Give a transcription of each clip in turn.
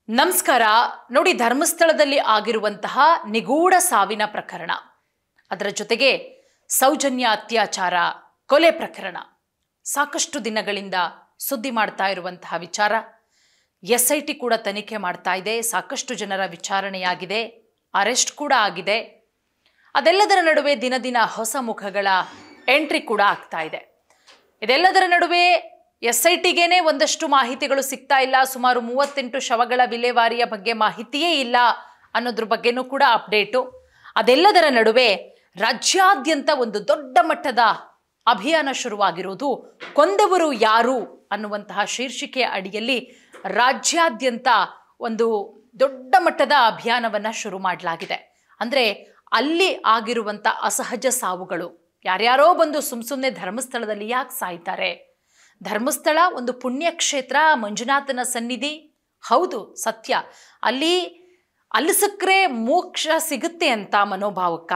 ನಮಸ್ಕಾರ ನೋಡಿ, ಧರ್ಮಸ್ಥಳದಲ್ಲಿ ಆಗಿರುವಂತಹ ನಿಗೂಢ ಸಾವಿನ ಪ್ರಕರಣ, ಅದರ ಜೊತೆಗೆ ಸೌಜನ್ಯ ಅತ್ಯಾಚಾರ ಕೊಲೆ ಪ್ರಕರಣ ಸಾಕಷ್ಟು ದಿನಗಳಿಂದ ಸುದ್ದಿ ಮಾಡ್ತಾ ಇರುವಂತಹ ವಿಚಾರ. SIT ಕೂಡ ತನಿಖೆ ಮಾಡ್ತಾ ಇದೆ. ಸಾಕಷ್ಟು ಜನರ ವಿಚಾರಣೆಯಾಗಿದೆ, ಅರೆಸ್ಟ್ ಕೂಡ ಆಗಿದೆ. ಅದೆಲ್ಲದರ ನಡುವೆ ದಿನ ದಿನ ಹೊಸ ಮುಖಗಳ ಎಂಟ್ರಿ ಕೂಡ ಆಗ್ತಾ ಇದೆ. ಇದೆಲ್ಲದರ ನಡುವೆ SITಗೇನೆ ಒಂದಷ್ಟು ಮಾಹಿತಿಗಳು ಸಿಗ್ತಾ ಇಲ್ಲ. ಸುಮಾರು 38 ಶವಗಳ ವಿಲೇವಾರಿಯ ಬಗ್ಗೆ ಮಾಹಿತಿಯೇ ಇಲ್ಲ ಅನ್ನೋದ್ರ ಬಗ್ಗೆನೂ ಕೂಡ ಅಪ್ಡೇಟು. ಅದೆಲ್ಲದರ ನಡುವೆ ರಾಜ್ಯಾದ್ಯಂತ ಒಂದು ದೊಡ್ಡ ಮಟ್ಟದ ಅಭಿಯಾನ ಶುರುವಾಗಿರೋದು. ಕೊಂದವರು ಯಾರು ಅನ್ನುವಂತಹ ಶೀರ್ಷಿಕೆಯ ಅಡಿಯಲ್ಲಿ ರಾಜ್ಯಾದ್ಯಂತ ಒಂದು ದೊಡ್ಡ ಮಟ್ಟದ ಅಭಿಯಾನವನ್ನು ಶುರು ಮಾಡಲಾಗಿದೆ. ಅಂದರೆ ಅಲ್ಲಿ ಆಗಿರುವಂಥ ಅಸಹಜ ಸಾವುಗಳು, ಯಾರ್ಯಾರೋ ಬಂದು ಸುಮ್ಮನೆ ಧರ್ಮಸ್ಥಳದಲ್ಲಿ ಯಾಕೆ ಸಾಯ್ತಾರೆ? ಧರ್ಮಸ್ಥಳ ಒಂದು ಪುಣ್ಯಕ್ಷೇತ್ರ, ಮಂಜುನಾಥನ ಸನ್ನಿಧಿ, ಹೌದು ಸತ್ಯ. ಅಲ್ಲಿ ಸಿಕ್ಕರೆ ಮೋಕ್ಷ ಸಿಗುತ್ತೆ ಅಂತ ಮನೋಭಾವಕ್ಕ,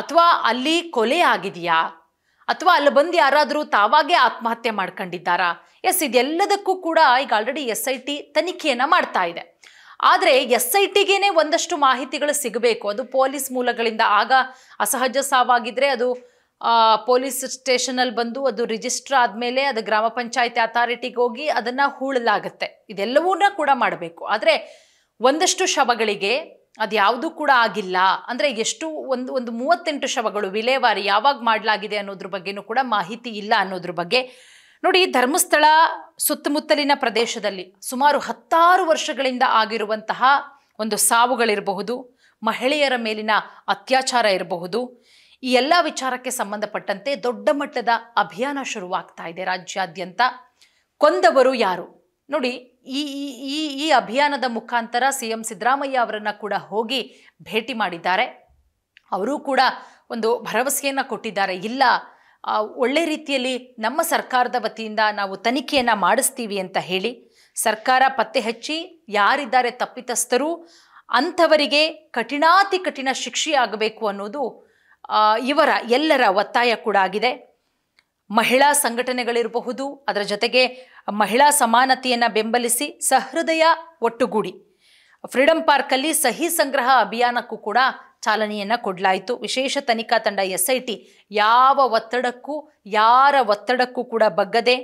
ಅಥವಾ ಅಲ್ಲಿ ಕೊಲೆ ಆಗಿದೆಯಾ, ಅಥವಾ ಅಲ್ಲಿ ಬಂದು ಯಾರಾದರೂ ತಾವಾಗೇ ಆತ್ಮಹತ್ಯೆ ಮಾಡ್ಕೊಂಡಿದ್ದಾರಾ? ಇದೆಲ್ಲದಕ್ಕೂ ಕೂಡ ಈಗ ಆಲ್ರೆಡಿ SIT ತನಿಖೆಯನ್ನು ಮಾಡ್ತಾ ಇದೆ. ಆದರೆ SITಗೇನೆ ಒಂದಷ್ಟು ಮಾಹಿತಿಗಳು ಸಿಗಬೇಕು. ಅದು ಪೊಲೀಸ್ ಮೂಲಗಳಿಂದ. ಆಗ ಅಸಹಜ ಸಾವಾಗಿದ್ರೆ ಅದು ಪೊಲೀಸ್ ಸ್ಟೇಷನಲ್ಲಿ ಬಂದು ಅದು ರಿಜಿಸ್ಟರ್ ಆದಮೇಲೆ ಅದು ಗ್ರಾಮ ಪಂಚಾಯತಿ ಅಥಾರಿಟಿಗೆ ಹೋಗಿ ಅದನ್ನು ಹೂಳಲಾಗುತ್ತೆ. ಇದೆಲ್ಲವನ್ನ ಕೂಡ ಮಾಡಬೇಕು. ಆದರೆ ಒಂದಷ್ಟು ಶವಗಳಿಗೆ ಅದು ಯಾವುದೂ ಕೂಡ ಆಗಿಲ್ಲ. ಅಂದರೆ ಎಷ್ಟು ಒಂದು 38 ಶವಗಳು ವಿಲೇವಾರಿ ಯಾವಾಗ ಮಾಡಲಾಗಿದೆ ಅನ್ನೋದ್ರ ಬಗ್ಗೆನೂ ಕೂಡ ಮಾಹಿತಿ ಇಲ್ಲ ಅನ್ನೋದ್ರ ಬಗ್ಗೆ ನೋಡಿ. ಧರ್ಮಸ್ಥಳ ಸುತ್ತಮುತ್ತಲಿನ ಪ್ರದೇಶದಲ್ಲಿ ಸುಮಾರು 10 ವರ್ಷಗಳಿಂದ ಆಗಿರುವಂತಹ ಒಂದು ಸಾವುಗಳಿರಬಹುದು, ಮಹಿಳೆಯರ ಮೇಲಿನ ಅತ್ಯಾಚಾರ ಇರಬಹುದು. ಈ ಎಲ್ಲ ವಿಚಾರಕ್ಕೆ ಸಂಬಂಧಪಟ್ಟಂತೆ ದೊಡ್ಡ ಮಟ್ಟದ ಅಭಿಯಾನ ಶುರುವಾಗ್ತಾ ಇದೆ ರಾಜ್ಯಾದ್ಯಂತ. ಕೊಂದವರು ಯಾರು ನೋಡಿ, ಈ ಅಭಿಯಾನದ ಮುಖಾಂತರ CM ಸಿದ್ದರಾಮಯ್ಯ ಅವರನ್ನು ಕೂಡ ಹೋಗಿ ಭೇಟಿ ಮಾಡಿದ್ದಾರೆ. ಅವರು ಕೂಡ ಒಂದು ಭರವಸೆಯನ್ನು ಕೊಟ್ಟಿದ್ದಾರೆ. ಇಲ್ಲ, ಒಳ್ಳೆ ರೀತಿಯಲ್ಲಿ ನಮ್ಮ ಸರ್ಕಾರದ ವತಿಯಿಂದ ನಾವು ತನಿಖೆಯನ್ನು ಮಾಡಿಸ್ತೀವಿ ಅಂತ ಹೇಳಿ ಸರ್ಕಾರ ಪತ್ತೆ ಹಚ್ಚಿ ಯಾರಿದ್ದಾರೆ ತಪ್ಪಿತಸ್ಥರು ಅಂಥವರಿಗೆ ಕಠಿಣಾತಿ ಕಠಿಣ ಶಿಕ್ಷೆಯಾಗಬೇಕು ಅನ್ನೋದು ಇವರ ಎಲ್ಲರ ಒತ್ತಾಯ ಕೂಡ ಆಗಿದೆ. ಮಹಿಳಾ ಸಂಘಟನೆಗಳಿರಬಹುದು, ಅದರ ಜೊತೆಗೆ ಮಹಿಳಾ ಸಮಾನತೆಯನ್ನು ಬೆಂಬಲಿಸಿ ಸಹೃದಯ ಒಟ್ಟುಗೂಡಿ ಫ್ರೀಡಂ ಪಾರ್ಕಲ್ಲಿ ಸಹಿ ಸಂಗ್ರಹ ಅಭಿಯಾನಕ್ಕೂ ಕೂಡ ಚಾಲನೆಯನ್ನು ಕೊಡಲಾಯಿತು. ವಿಶೇಷ ತನಿಖಾ ತಂಡ SIT ಯಾವ ಒತ್ತಡಕ್ಕೂ ಯಾರ ಒತ್ತಡಕ್ಕೂ ಕೂಡ ಬಗ್ಗದೆ,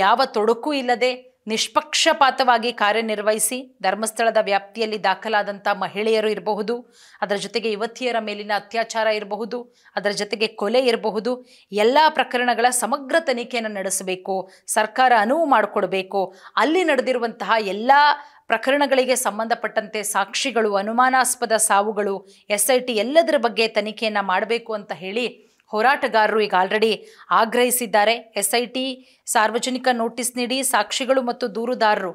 ಯಾವ ತೊಡಕು ಇಲ್ಲದೆ ನಿಷ್ಪಕ್ಷಪಾತವಾಗಿ ಕಾರ್ಯನಿರ್ವಹಿಸಿ ಧರ್ಮಸ್ಥಳದ ವ್ಯಾಪ್ತಿಯಲ್ಲಿ ದಾಖಲಾದಂಥ ಮಹಿಳೆಯರು ಇರಬಹುದು, ಅದರ ಜೊತೆಗೆ ಯುವತಿಯರ ಮೇಲಿನ ಅತ್ಯಾಚಾರ ಇರಬಹುದು, ಅದರ ಜೊತೆಗೆ ಕೊಲೆ ಇರಬಹುದು, ಎಲ್ಲ ಪ್ರಕರಣಗಳ ಸಮಗ್ರ ತನಿಖೆಯನ್ನು ನಡೆಸಬೇಕು. ಸರ್ಕಾರ ಅನುವು ಮಾಡಿಕೊಡ್ಬೇಕು. ಅಲ್ಲಿ ನಡೆದಿರುವಂತಹ ಎಲ್ಲ ಪ್ರಕರಣಗಳಿಗೆ ಸಂಬಂಧಪಟ್ಟಂತೆ ಸಾಕ್ಷಿಗಳು, ಅನುಮಾನಾಸ್ಪದ ಸಾವುಗಳು, SIT ಎಲ್ಲದರ ಬಗ್ಗೆ ತನಿಖೆಯನ್ನು ಮಾಡಬೇಕು ಅಂತ ಹೇಳಿ ಹೋರಾಟಗಾರರು ಈಗ ಆಲ್ರೆಡಿ ಆಗ್ರಹಿಸಿದ್ದಾರೆ. SIT ಸಾರ್ವಜನಿಕ ನೋಟಿಸ್ ನೀಡಿ ಸಾಕ್ಷಿಗಳು ಮತ್ತು ದೂರುದಾರರು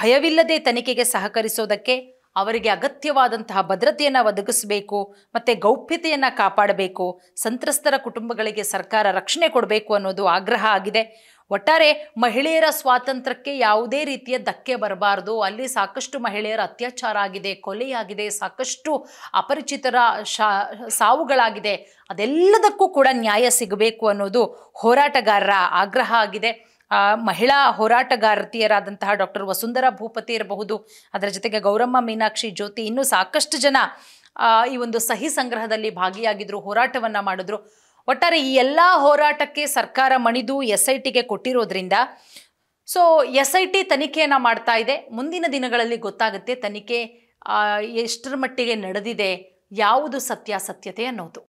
ಭಯವಿಲ್ಲದೆ ತನಿಖೆಗೆ ಸಹಕರಿಸೋದಕ್ಕೆ ಅವರಿಗೆ ಅಗತ್ಯವಾದಂತಹ ಭದ್ರತೆಯನ್ನು ಒದಗಿಸಬೇಕು ಮತ್ತು ಗೌಪ್ಯತೆಯನ್ನು ಕಾಪಾಡಬೇಕು. ಸಂತ್ರಸ್ತರ ಕುಟುಂಬಗಳಿಗೆ ಸರ್ಕಾರ ರಕ್ಷಣೆ ಕೊಡಬೇಕು ಅನ್ನೋದು ಆಗ್ರಹ ಆಗಿದೆ. ಒಟ್ಟಾರೆ ಮಹಿಳೆಯರ ಸ್ವಾತಂತ್ರ್ಯಕ್ಕೆ ಯಾವುದೇ ರೀತಿಯ ಧಕ್ಕೆ ಬರಬಾರ್ದು. ಅಲ್ಲಿ ಸಾಕಷ್ಟು ಮಹಿಳೆಯರ ಅತ್ಯಾಚಾರ ಆಗಿದೆ, ಕೊಲೆಯಾಗಿದೆ, ಸಾಕಷ್ಟು ಅಪರಿಚಿತರ ಸಾವುಗಳಾಗಿದೆ. ಅದೆಲ್ಲದಕ್ಕೂ ಕೂಡ ನ್ಯಾಯ ಸಿಗಬೇಕು ಅನ್ನೋದು ಹೋರಾಟಗಾರರ ಆಗ್ರಹ ಆಗಿದೆ. ಮಹಿಳಾ ಹೋರಾಟಗಾರ್ತಿಯರಾದಂತಹ ಡಾಕ್ಟರ್ ವಸುಂಧರಾ ಭೂಪತಿ ಇರಬಹುದು, ಅದರ ಜೊತೆಗೆ ಗೌರಮ್ಮ ಮೀನಾಕ್ಷಿ ಜ್ಯೋತಿ, ಇನ್ನೂ ಸಾಕಷ್ಟು ಜನ ಈ ಒಂದು ಸಹಿ ಸಂಗ್ರಹದಲ್ಲಿ ಭಾಗಿಯಾಗಿದ್ರು, ಹೋರಾಟವನ್ನು ಮಾಡಿದ್ರು. ಒಟ್ಟಾರೆ ಈ ಎಲ್ಲ ಹೋರಾಟಕ್ಕೆ ಸರ್ಕಾರ ಮಣಿದು SITಗೆ ಕೊಟ್ಟಿರೋದ್ರಿಂದ SIT ತನಿಖೆಯನ್ನು ಮಾಡ್ತಾ ಇದೆ. ಮುಂದಿನ ದಿನಗಳಲ್ಲಿ ಗೊತ್ತಾಗುತ್ತೆ ತನಿಖೆ ಎಷ್ಟರ ಮಟ್ಟಿಗೆ ನಡೆದಿದೆ, ಯಾವುದು ಸತ್ಯಾಸತ್ಯತೆ ಅನ್ನೋದು.